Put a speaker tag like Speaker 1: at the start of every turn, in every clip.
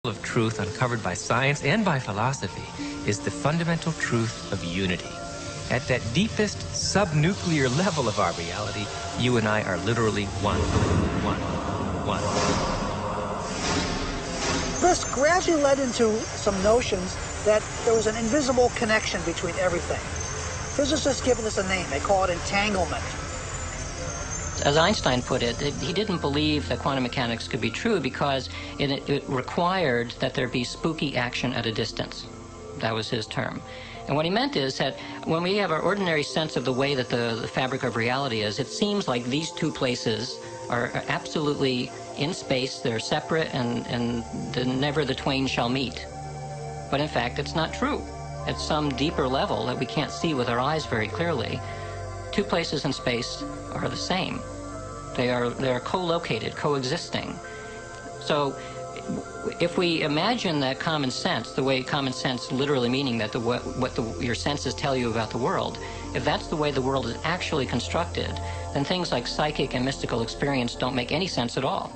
Speaker 1: of truth uncovered by science and by philosophy is the fundamental truth of unity. At that deepest subnuclear level of our reality, you and I are literally one.
Speaker 2: This gradually led into some notions that there was an invisible connection between everything. Physicists give this a name. They call it entanglement.
Speaker 3: As Einstein put it, he didn't believe that quantum mechanics could be true because it required that there be spooky action at a distance. That was his term. And what he meant is that when we have our ordinary sense of the way that the fabric of reality is, it seems like these two places are absolutely in space, they're separate, and never the twain shall meet. But in fact, it's not true. At some deeper level that we can't see with our eyes very clearly, two places in space are the same. They're co-located, coexisting. So if we imagine that common sense, the way common sense literally meaning that your senses tell you about the world, if that's the way the world is actually constructed, then things like psychic and mystical experience don't make any sense at all.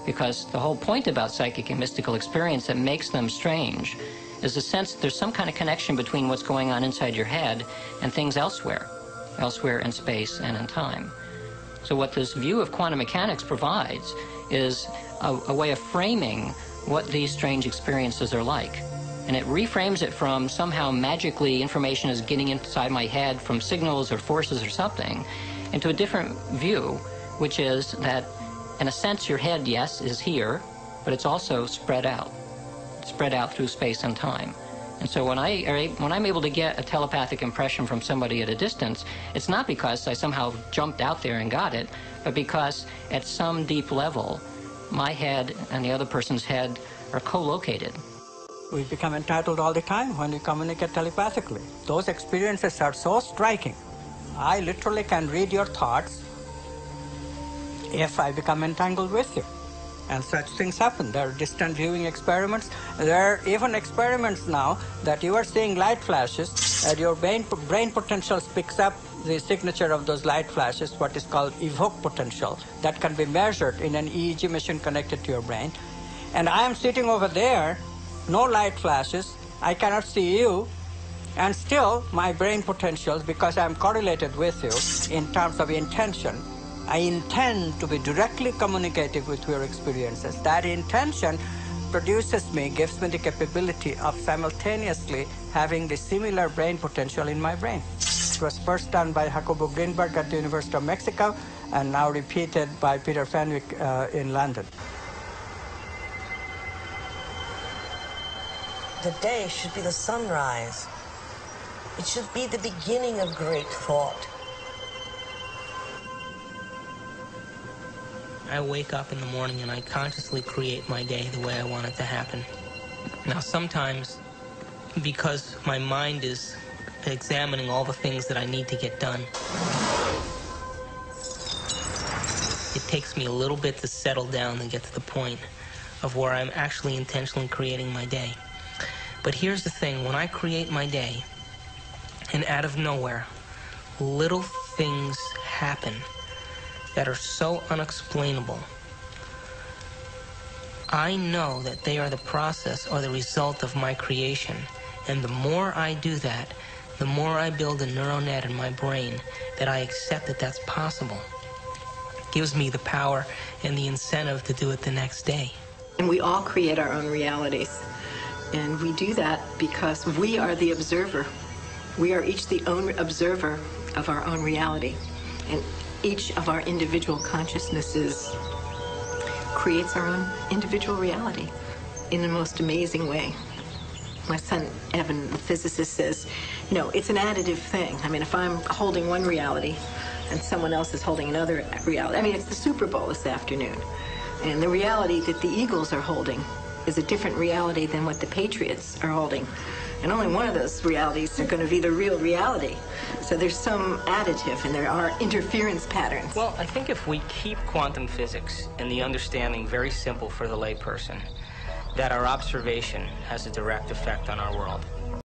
Speaker 3: Because the whole point about psychic and mystical experience that makes them strange is the sense that there's some kind of connection between what's going on inside your head and things elsewhere in space and in time. So what this view of quantum mechanics provides is a way of framing what these strange experiences are like. And it reframes it from somehow magically information is getting inside my head from signals or forces or something into a different view, which is that in a sense your head, yes, is here, but it's also spread out through space and time. And so when I'm able to get a telepathic impression from somebody at a distance, it's not because I somehow jumped out there and got it, but because at some deep level, my head and the other person's head are co-located.
Speaker 4: We become entitled all the time when we communicate telepathically. Those experiences are so striking. I literally can read your thoughts if I become entangled with you. And such things happen. There are distant viewing experiments. There are even experiments now that you are seeing light flashes and your brain potential picks up the signature of those light flashes, what is called evoke potential, that can be measured in an EEG machine connected to your brain. And I am sitting over there, no light flashes, I cannot see you, and still my brain potentials, because I am correlated with you in terms of intention, I intend to be directly communicative with your experiences. That intention gives me the capability of simultaneously having the similar brain potential in my brain. It was first done by Jacobo Greenberg at the University of Mexico and now repeated by Peter Fenwick in London.
Speaker 5: The day should be the sunrise. It should be the beginning of great thought.
Speaker 6: I wake up in the morning and I consciously create my day the way I want it to happen. Now sometimes, because my mind is examining all the things that I need to get done, it takes me a little bit to settle down and get to the point of where I'm actually intentionally creating my day. But here's the thing, when I create my day, and out of nowhere, little things happen that are so unexplainable, I know that they are the process or the result of my creation. And the more I do that, the more I build a neural net in my brain that I accept that that's possible. It gives me the power and the incentive to do it the next day.
Speaker 7: And we all create our own realities. And we do that because we are the observer. We are each the own observer of our own reality. And each of our individual consciousnesses creates our own individual reality in the most amazing way. My son, Evan, the physicist, says, you know, it's an additive thing. I mean, if I'm holding one reality and someone else is holding another reality, I mean, it's the Super Bowl this afternoon. And the reality that the Eagles are holding is a different reality than what the Patriots are holding. And only one of those realities are going to be the real reality. So there's some additive, and there are interference patterns.
Speaker 6: Well, I think if we keep quantum physics and the understanding very simple for the layperson, that our observation has a direct effect on our world.